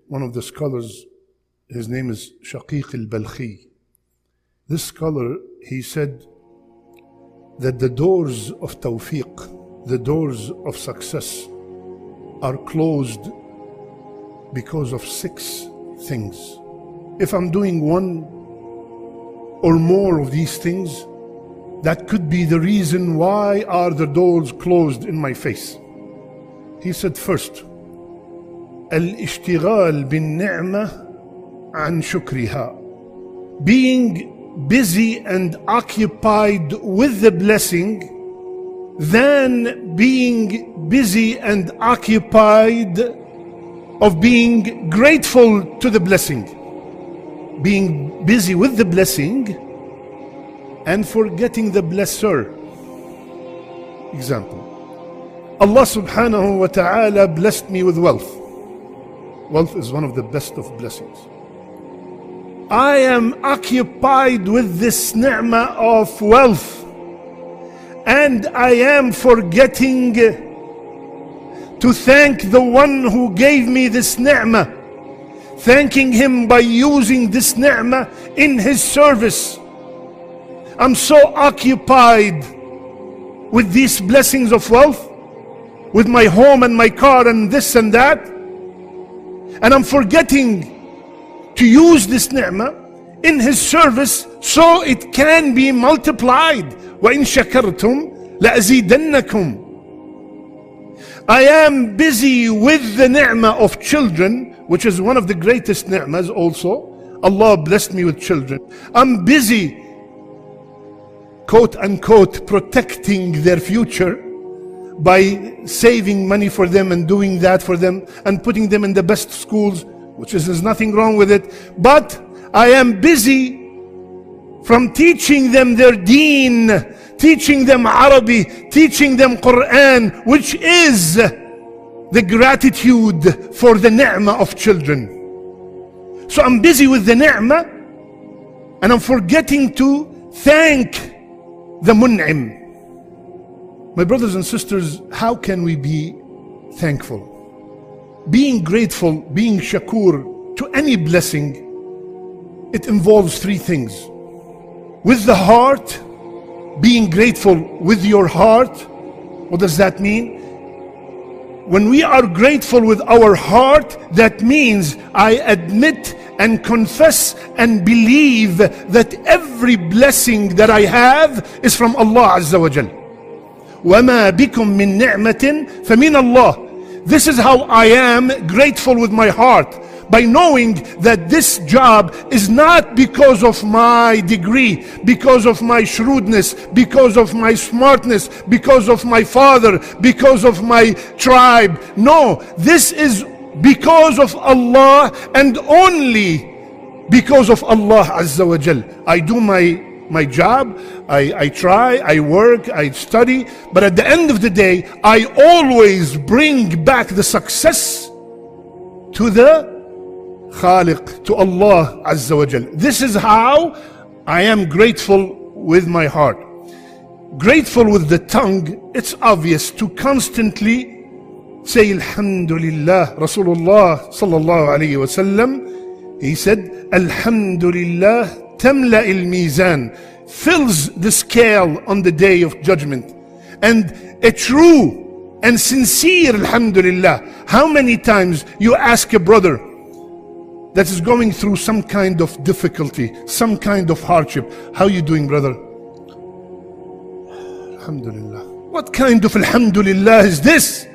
one of the scholars, his name is Shaqiq al-Balkhi. This scholar, he said that the doors of tawfiq, the doors of success, are closed because of 6 things. If I'm doing one or more of these things, that could be the reason why are the doors closed in my face. He said, first, al-ishtighal bin-ni'mah an shukriha, being busy and occupied with the blessing than being busy and occupied of being grateful to the blessing. Being busy with the blessing and forgetting the blesser. Example, Allah subhanahu wa ta'ala blessed me with wealth. Wealth is one of the best of blessings. I am occupied with this ni'mah of wealth, and I am forgetting to thank the one who gave me this ni'mah, thanking him by using this ni'mah in his service. I'm so occupied with these blessings of wealth, with my home and my car and this and that, and I'm forgetting to use this ni'mah in his service so it can be multiplied. وَإِن شَكَرْتُمْ لَأَزِيدَنَّكُمْ. I am busy with the ni'mah of children, which is one of the greatest ni'mahs also. Allah blessed me with children. I'm busy, quote unquote, protecting their future by saving money for them and doing that for them and putting them in the best schools, which is, there's nothing wrong with it. But I am busy from teaching them their deen, teaching them Arabic, teaching them Quran, which is the gratitude for the ni'mah of children. So I'm busy with the ni'mah and I'm forgetting to thank the mun'im. My brothers and sisters, how can we be thankful? Being grateful, being shakur to any blessing, it involves 3 things. With the heart, being grateful with your heart. What does that mean? When we are grateful with our heart, that means I admit and confess and believe that every blessing that I have is from Allah Azza wa Jal. وَمَا بِكُم مِّن نِعْمَةٍ فَمِنَ اللَّهِ. This is how I am grateful with my heart, by knowing that this job is not because of my degree, because of my shrewdness, because of my smartness, because of my father, because of my tribe. No, this is because of Allah and only because of Allah Azza wa Jal. I do my job, I try, I work, I study, but at the end of the day, I always bring back the success to the Khaliq, to Allah Azza wa Jal. This is how I am grateful with my heart. Grateful with the tongue, it's obvious to constantly say Alhamdulillah. Rasulullah sallallahu alayhi wa sallam, he said, Alhamdulillah tamla il-mizan, fills the scale on the day of judgment. And a true and sincere Alhamdulillah. How many times you ask a brother that is going through some kind of difficulty, some kind of hardship, how are you doing, brother? Alhamdulillah. What kind of Alhamdulillah is this?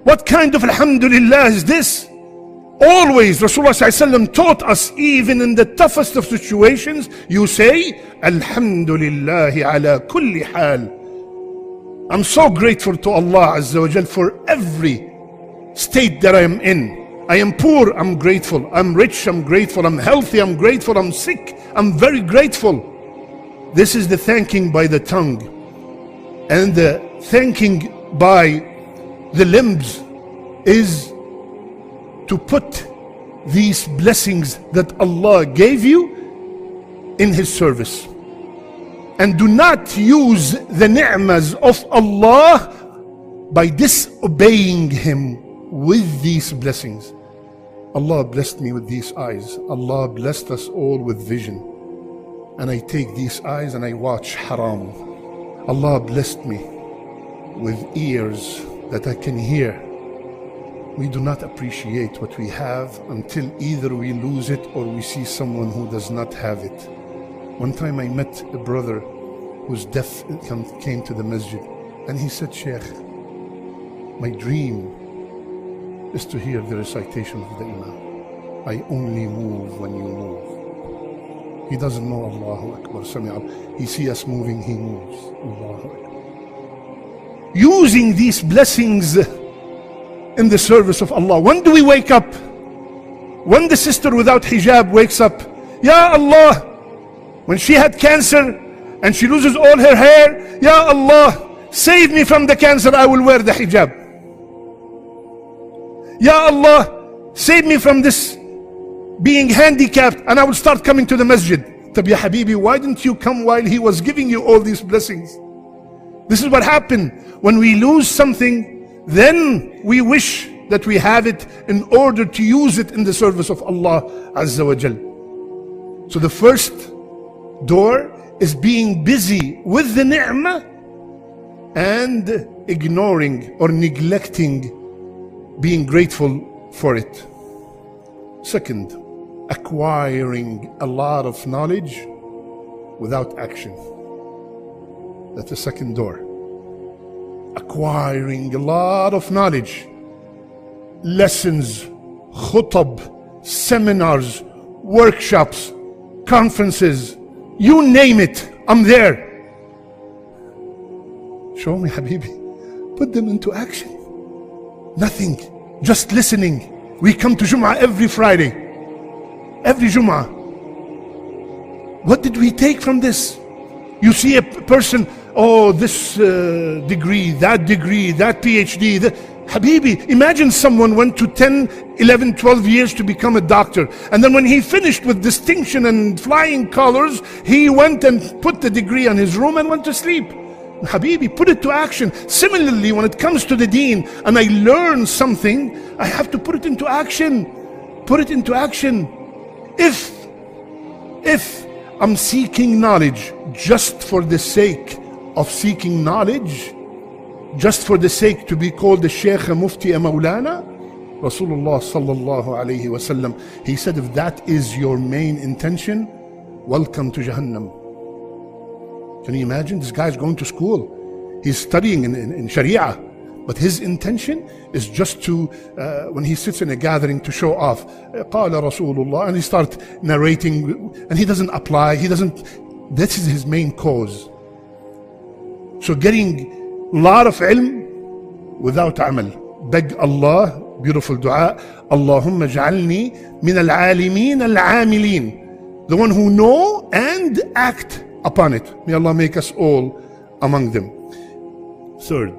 What kind of Alhamdulillah is this? Always Rasulullah ﷺ taught us, even in the toughest of situations, you say Alhamdulillah ala kulli hal. I'm so grateful to Allah Azza wa Jal for every state that I am in. I am poor, I'm grateful. I'm rich, I'm grateful. I'm healthy, I'm grateful. I'm sick, I'm very grateful. This is the thanking by the tongue. And the thanking by the limbs is to put these blessings that Allah gave you in His service. And do not use the ni'mas of Allah by disobeying Him with these blessings. Allah blessed me with these eyes. Allah blessed us all with vision. And I take these eyes and I watch haram. Allah blessed me with ears that I can hear. We do not appreciate what we have until either we lose it or we see someone who does not have it. One time I met a brother who's deaf, came to the masjid, and he said, Sheikh, my dream is to hear the recitation of the Imam. I only move when you move. He doesn't know Allahu Akbar, Sami'ah. He sees us moving, he moves. Allahu Akbar. Using these blessings in the service of Allah. When do we wake up? When the sister without hijab wakes up, Ya Allah, when she had cancer and she loses all her hair, Ya Allah, save me from the cancer, I will wear the hijab. Ya Allah, save me from this being handicapped, and I will start coming to the masjid. Tab ya Habibi, why didn't you come while he was giving you all these blessings? This is what happened. When we lose something, then we wish that we have it in order to use it in the service of Allah Azza wa Jal. So the first door is being busy with the ni'mah and ignoring or neglecting being grateful for it. Second, acquiring a lot of knowledge without action. That's the second door. Acquiring a lot of knowledge, lessons, khutab, seminars, workshops, conferences, you name it, I'm there. Show me, Habibi. Put them into action. Nothing, just listening. We come to Jum'ah every Friday, every Jum'ah. What did we take from this? You see a person, oh, this degree, that PhD. Habibi, imagine someone went to 10, 11, 12 years to become a doctor. And then when he finished with distinction and flying colors, he went and put the degree on his room and went to sleep. Habibi, put it to action. Similarly, when it comes to the deen and I learn something, I have to put it into action. Put it into action. If I'm seeking knowledge just for the sake of seeking knowledge, just for the sake to be called a Shaykh, a Mufti, a Maulana, Rasulullah sallallahu alayhi wasallam, he said, if that is your main intention, welcome to Jahannam. Can you imagine? This guy's going to school. He's studying in Sharia. But his intention is just to, when he sits in a gathering, to show off. قال Rasulullah, and he starts narrating, and he doesn't apply. This is his main cause. So getting a lot of ilm without amal. Beg Allah, beautiful dua, Allahumma ja'alni min al-alimin al-amilin. The one who know and act upon it. May Allah make us all among them. Third,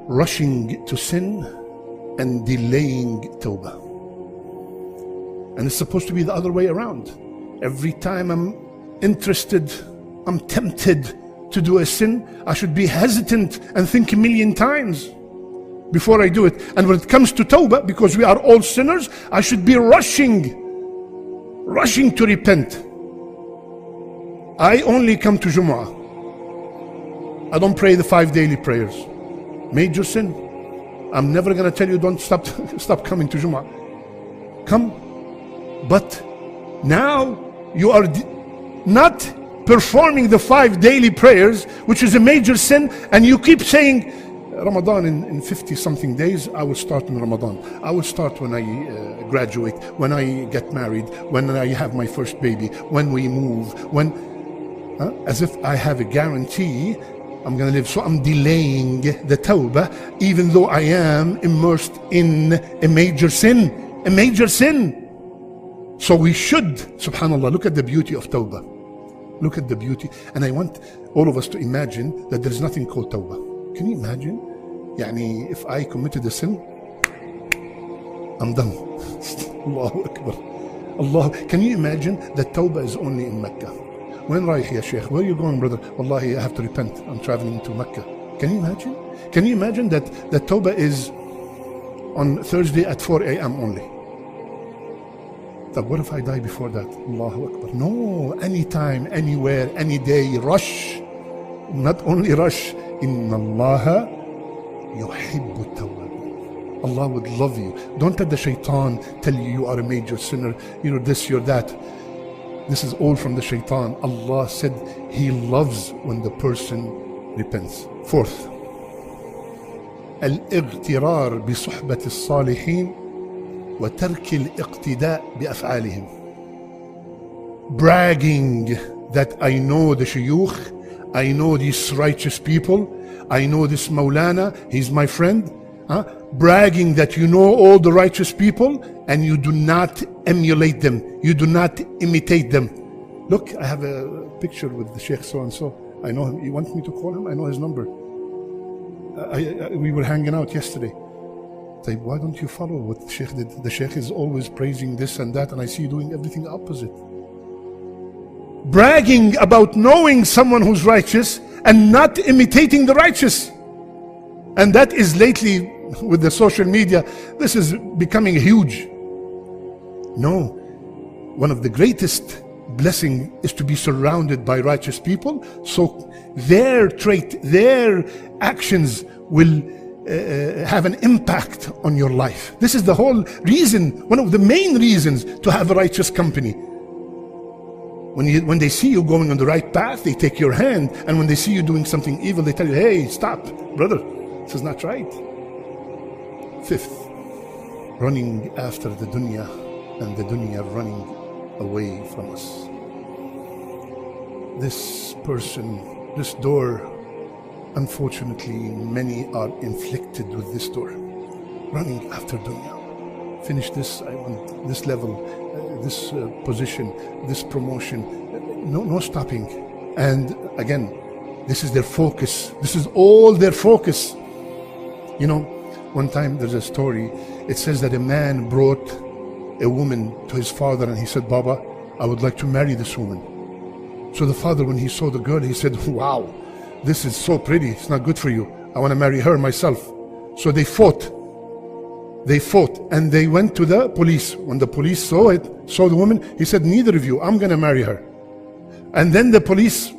rushing to sin and delaying Tawbah. And it's supposed to be the other way around. Every time I'm interested, I'm tempted to do a sin, I should be hesitant and think a million times before I do it. And when it comes to Tawbah, because we are all sinners, I should be rushing to repent. I only come to Jumu'ah. I don't pray the 5 daily prayers. Major sin. I'm never going to tell you don't stop coming to Jumu'ah. Come. But now you are not performing the 5 daily prayers, which is a major sin, and you keep saying, Ramadan in 50 something days, I will start in Ramadan. I will start when I graduate, when I get married, when I have my first baby, when we move, as if I have a guarantee I'm going to live. So I'm delaying the Tawbah, even though I am immersed in a major sin. A major sin. So we should, subhanAllah, look at the beauty of Tawbah. Look at the beauty. And I want all of us to imagine that there is nothing called Tawbah. Can you imagine? Yani, if I committed a sin, I'm done. Allahu Akbar. Allah. Can you imagine that Tawbah is only in Mecca? When رايح يا Sheikh? Where are you going, brother? Wallahi, I have to repent. I'm traveling to Mecca. Can you imagine? Can you imagine that Tawbah is on Thursday at 4 a.m. only? So what if I die before that? Allahu Akbar. No, anytime, anywhere, any day, rush. Not only rush, Inna Allah yuhibbu tawwabin. Allah would love you. Don't let the shaitan tell you you are a major sinner, you're this, you're that. This is all from the shaitan. Allah said He loves when the person repents. Fourth, الاغترار بصحبة الصالحين وترك الاقتداء بأفعالهم. Bragging that I know the shuyukh, I know these righteous people, I know this Maulana, he's my friend. Bragging that you know all the righteous people and you do not emulate them, you do not imitate them. Look, I have a picture with the Sheikh so-and-so. I know him. You want me to call him? I know his number. We were hanging out yesterday. Say, why don't you follow what the Sheikh did? The Sheikh is always praising this and that, and I see you doing everything opposite. Bragging about knowing someone who's righteous and not imitating the righteous. And that is lately, with the social media, this is becoming huge. No, one of the greatest blessing is to be surrounded by righteous people, so their trait, their actions will have an impact on your life. This is the whole reason, one of the main reasons to have a righteous company. When they see you going on the right path, they take your hand, and when they see you doing something evil, they tell you, hey, stop, brother, this is not right. Fifth, running after the dunya and the dunya running away from us. This person, this door, unfortunately many are inflicted with this door. Running after dunya. Finish this, I want this level, this position, this promotion. No stopping. And again, this is their focus. This is all their focus. You know, one time there's a story. It says that a man brought a woman to his father and he said, Baba, I would like to marry this woman. So the father, when he saw the girl, he said, wow, this is so pretty, it's not good for you. I want to marry her myself. So they fought, and they went to the police. When the police saw the woman, he said, neither of you, I'm going to marry her. And then the police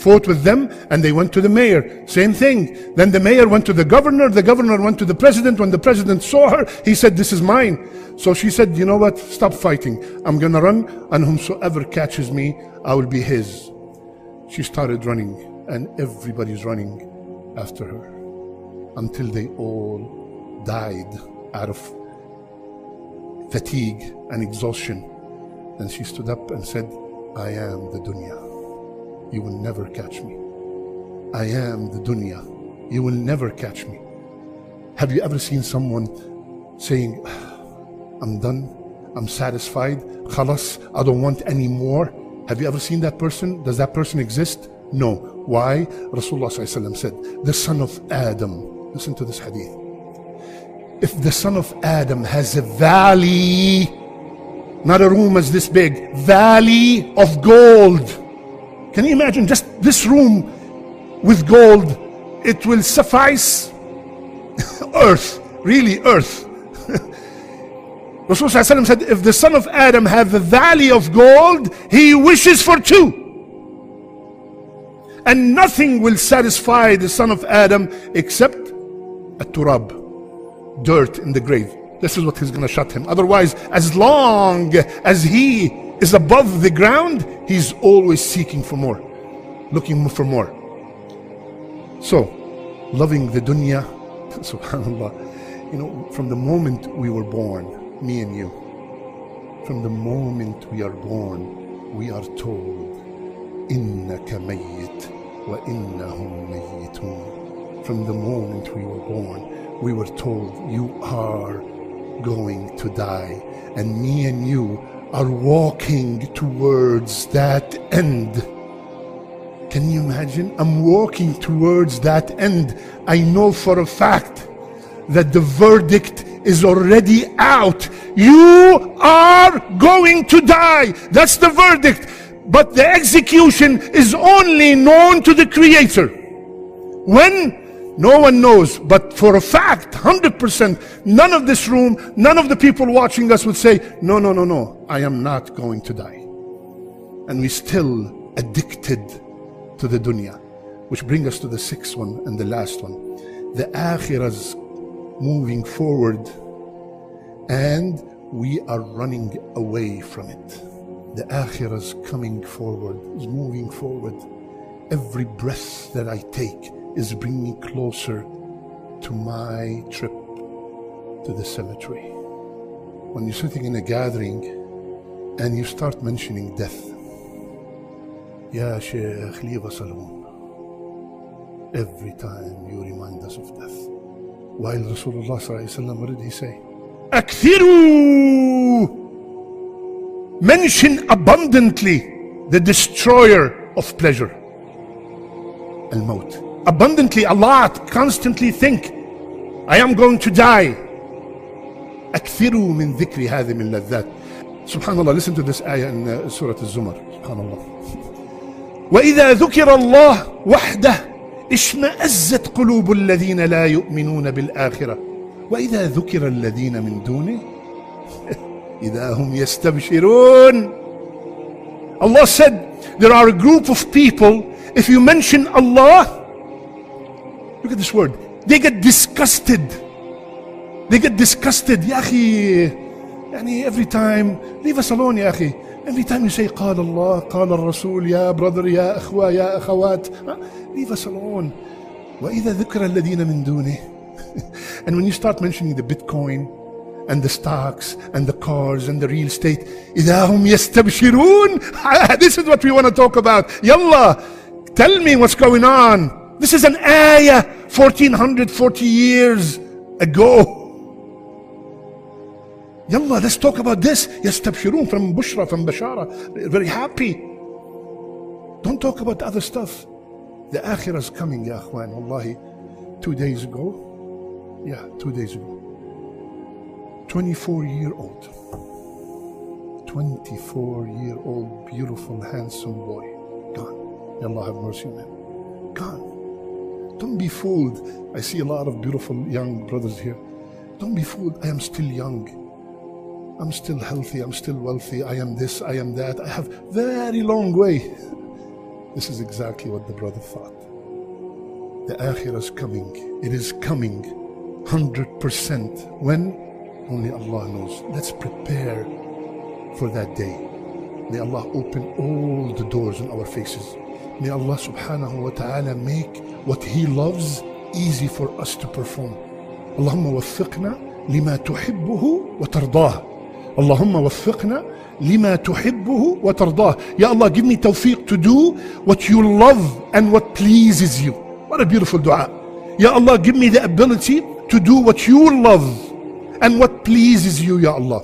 fought with them, and they went to the mayor, same thing. Then the mayor went to the governor went to the president. When the president saw her, he said, this is mine. So she said, you know what, stop fighting. I'm gonna run, and whomsoever catches me, I will be his. She started running, and everybody's running after her until they all died out of fatigue and exhaustion. And she stood up and said, I am the dunya. You will never catch me. I am the dunya. You will never catch me. Have you ever seen someone saying, I'm done, I'm satisfied, khalas, I don't want any more? Have you ever seen that person? Does that person exist? No. Why? Rasulullah ﷺ said, the son of Adam, listen to this hadith. If the son of Adam has a valley, not a room as this big, valley of gold. Can you imagine just this room with gold? It will suffice earth, really earth. Rasulullah ﷺ said, if the son of Adam have a valley of gold, he wishes for two. And nothing will satisfy the son of Adam except a turab, dirt in the grave. This is what is going to shut him. Otherwise, as long as he is above the ground, he's always seeking for more, looking for more. So, loving the dunya, subhanallah, you know, from the moment we were born, me and you, from the moment we are born, we are told, innaka mayyit wa innahum mayyitun. From the moment we were born, we were told, you are going to die, and me and you are walking towards that end. Can you imagine? I'm walking towards that end. I know for a fact that the verdict is already out. You are going to die. That's the verdict. But the execution is only known to the Creator. When No one knows, but for a fact, 100%, none of this room, none of the people watching us would say, no, no, no, no, I am not going to die. And we're still addicted to the dunya. Which brings us to the sixth one and the last one. The Akhirah's moving forward and we are running away from it. The Akhirah's coming forward, is moving forward. Every breath that I take is bringing me closer to my trip to the cemetery. When you're sitting in a gathering and you start mentioning death, Ya Shaykh, leave us alone. Every time you remind us of death. While Rasulullah sallallahu alaihi wasallam, what did he say? Akthiru! Mention abundantly the destroyer of pleasure. Al-Maut. Abundantly, a lot, constantly think, I am going to die. Akthiru min dhikri hadhi min ladhat. Subhanallah, listen to this ayah in Surah Al-Zumar. Subhanallah. وَإِذَا ذُكِرَ اللَّهُ وَحْدَهُ اشمأزت قلوب الذين لا يؤمنون بالآخرة وإذا ذكر الذين من دونه إذا هم يستبشرون. Allah said there are a group of people, if you mention Allah, look at this word, they get disgusted. They get disgusted. Ya akhi, yani every time, leave us alone ya akhi. Every time you say قال الله قال الرسول يا brother يا أخوة يا أخوات, leave us alone. وإذا ذكر الذين من دونه. And when you start mentioning the Bitcoin and the stocks and the cars and the real estate, إذا هم يستبشرون. This is what we want to talk about. Yalla, tell me what's going on. This is an ayah 1440 years ago. Yalla, let's talk about this. Yastabshirun, from Bushra, from Bashara. Very happy. Don't talk about other stuff. The Akhirah is coming, ya akhwan. Wallahi, 2 days ago. Yeah, 2 days ago. 24-year-old. 24-year-old, beautiful, handsome boy. Gone. May Allah have mercy on him. Gone. Don't be fooled. I see a lot of beautiful young brothers here. Don't be fooled. I am still young. I'm still healthy, I'm still wealthy, I am this, I am that, I have very long way. This is exactly what the brother thought. The Akhirah is coming. It is coming 100%. When? Only Allah knows. Let's prepare for that day. May Allah open all the doors in our faces. May Allah subhanahu wa ta'ala make what He loves easy for us to perform. Allahumma waffiqna lima tuhibbuhu wa tardah. Allahumma waffiqna lima tuhibbuhu wa tardah. Ya Allah, give me tawfiq to do what you love and what pleases you. What a beautiful dua. Ya Allah, give me the ability to do what you love and what pleases you, Ya Allah.